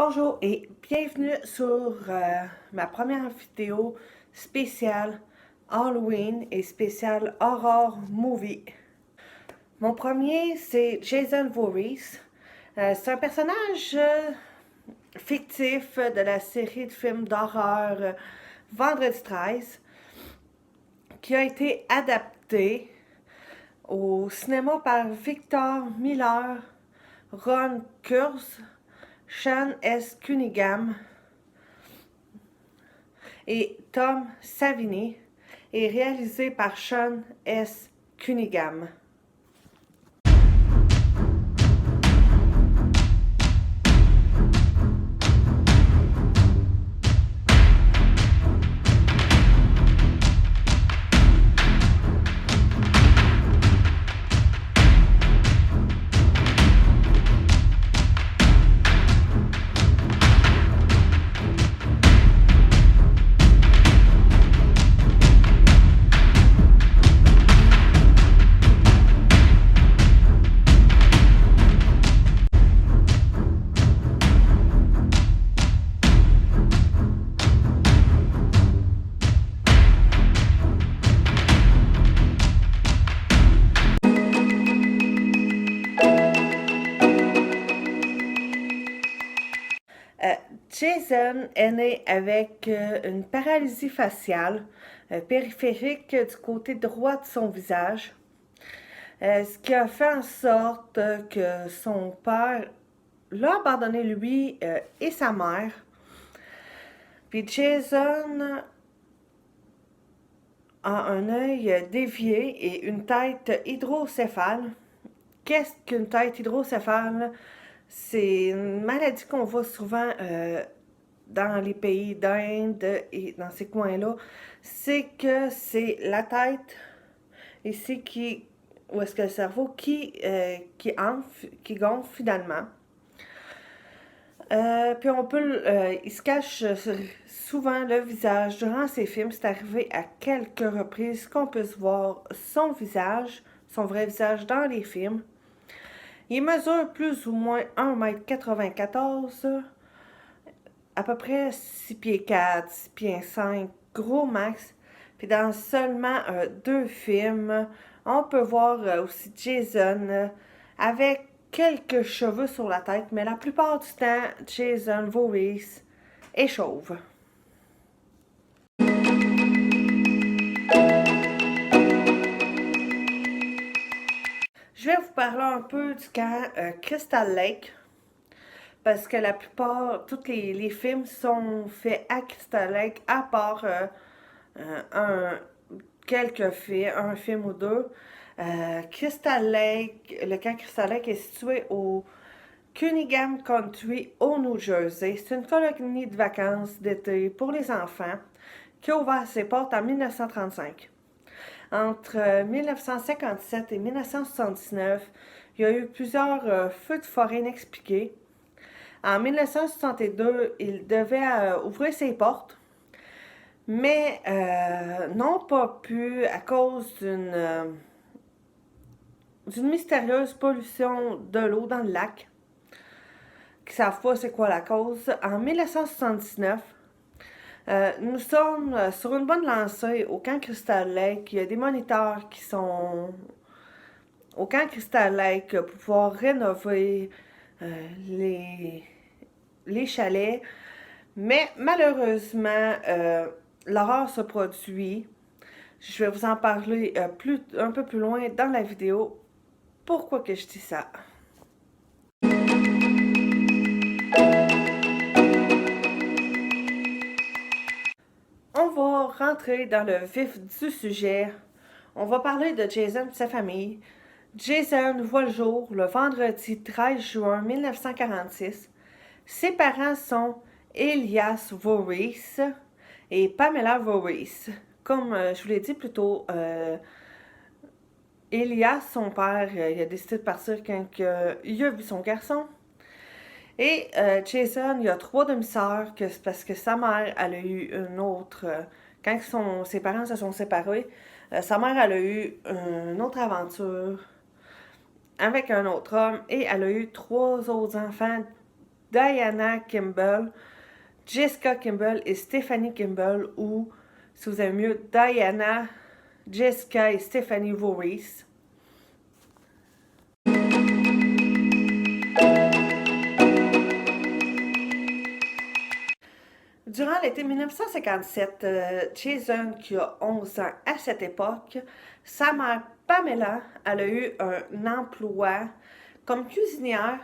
Bonjour et bienvenue sur ma première vidéo spéciale Halloween et spéciale Horror Movie. Mon premier, c'est Jason Voorhees. C'est un personnage fictif de la série de films d'horreur Vendredi 13 qui a été adapté au cinéma par Victor Miller, Ron Kurz, Sean S. Cunningham et Tom Savini et réalisé par Sean S. Cunningham. Jason est né avec une paralysie faciale périphérique du côté droit de son visage, ce qui a fait en sorte que son père l'a abandonné lui et sa mère. Puis Jason a un œil dévié et une tête hydrocéphale. Qu'est-ce qu'une tête hydrocéphale? C'est une maladie qu'on voit souvent dans les pays d'Inde et dans ces coins-là. C'est que c'est la tête ici où est-ce que le cerveau qui gonfle finalement. Puis il se cache souvent le visage durant ses films. C'est arrivé à quelques reprises qu'on puisse voir son visage, son vrai visage dans les films. Il mesure plus ou moins 1,94 m, à peu près 6 pieds 4, 6 pieds 5, gros max. Puis dans seulement 2 films, on peut voir aussi Jason avec quelques cheveux sur la tête, mais la plupart du temps, Jason Voorhees est chauve. Je vais vous parler un peu du camp Crystal Lake, parce que la plupart, tous les films sont faits à Crystal Lake, à part quelques films, un film ou deux. Crystal Lake, le camp Crystal Lake est situé au Cunningham Country, au New Jersey. C'est une colonie de vacances d'été pour les enfants qui a ouvert ses portes en 1935. Entre 1957 et 1979, il y a eu plusieurs feux de forêt inexpliqués. En 1962, il devait ouvrir ses portes, mais n'ont pas pu à cause d'une mystérieuse pollution de l'eau dans le lac, qui ne savent pas c'est quoi la cause. En 1979, nous sommes sur une bonne lancée au camp Crystal Lake. Il y a des moniteurs qui sont au camp Crystal Lake pour pouvoir rénover les chalets. Mais malheureusement, l'horreur se produit. Je vais vous en parler un peu plus loin dans la vidéo. Pourquoi que je dis ça? On va rentrer dans le vif du sujet. On va parler de Jason et sa famille. Jason voit le jour le vendredi 13 juin 1946. Ses parents sont Elias Voorhees et Pamela Voorhees. Comme je vous l'ai dit plus tôt, Elias, son père, il a décidé de partir quand il a vu son garçon. Et Jason, il a 3 demi-sœurs, c'est parce que sa mère, elle a eu une autre... quand ses parents se sont séparés, sa mère, elle a eu une autre aventure avec un autre homme et elle a eu 3 autres enfants Diana Kimball, Jessica Kimball et Stephanie Kimball, ou, si vous aimez mieux, Diana, Jessica et Stephanie Voorhees. Durant l'été 1957, Jason, qui a 11 ans à cette époque, sa mère Pamela, elle a eu un emploi comme cuisinière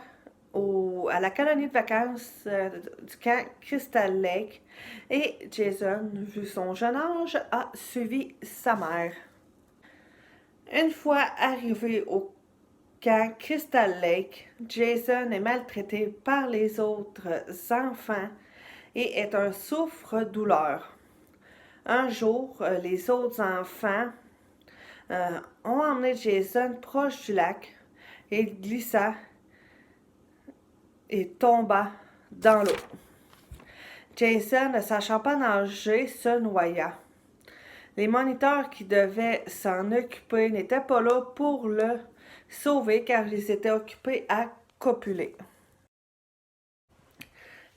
à la colonie de vacances du camp Crystal Lake, et Jason, vu son jeune âge, a suivi sa mère. Une fois arrivé au camp Crystal Lake, Jason est maltraité par les autres enfants et est un souffre-douleur. Un jour, les autres enfants ont emmené Jason proche du lac et il glissa et tomba dans l'eau. Jason, ne sachant pas nager, se noya. Les moniteurs qui devaient s'en occuper n'étaient pas là pour le sauver car ils étaient occupés à copuler.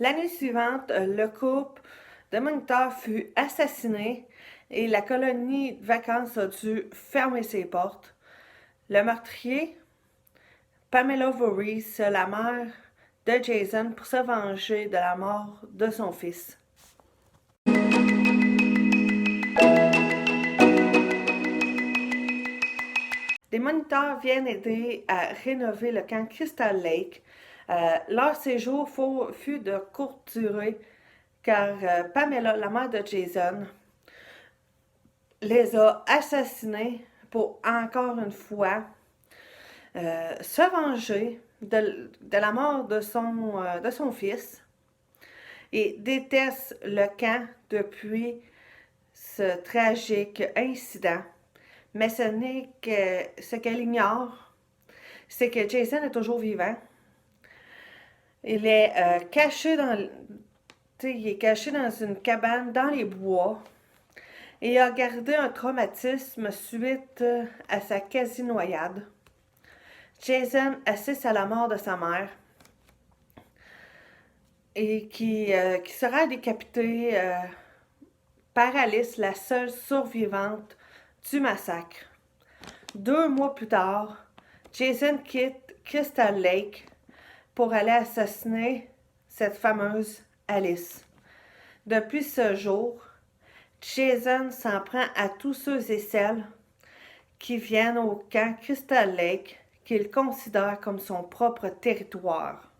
L'année suivante, le couple de moniteurs fut assassiné et la colonie de vacances a dû fermer ses portes. Le meurtrier, Pamela Voorhees, la mère de Jason, pour se venger de la mort de son fils. Les moniteurs viennent aider à rénover le camp Crystal Lake. Leur séjour fut de courte durée car Pamela, la mère de Jason, les a assassinés pour encore une fois se venger de la mort de son fils et déteste le camp depuis ce tragique incident. Mais ce qu'elle ignore, c'est que Jason est toujours vivant. Il est caché il est caché dans une cabane dans les bois et a gardé un traumatisme suite à sa quasi-noyade. Jason assiste à la mort de sa mère et qui sera décapitée par Alice, la seule survivante du massacre. 2 mois plus tard, Jason quitte Crystal Lake pour aller assassiner cette fameuse Alice. Depuis ce jour, Jason s'en prend à tous ceux et celles qui viennent au camp Crystal Lake, qu'il considère comme son propre territoire.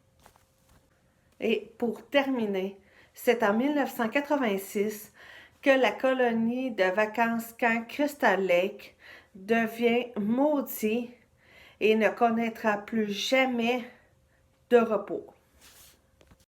Et pour terminer, c'est en 1986 que la colonie de vacances camp Crystal Lake devient maudit et ne connaîtra plus jamais de repos.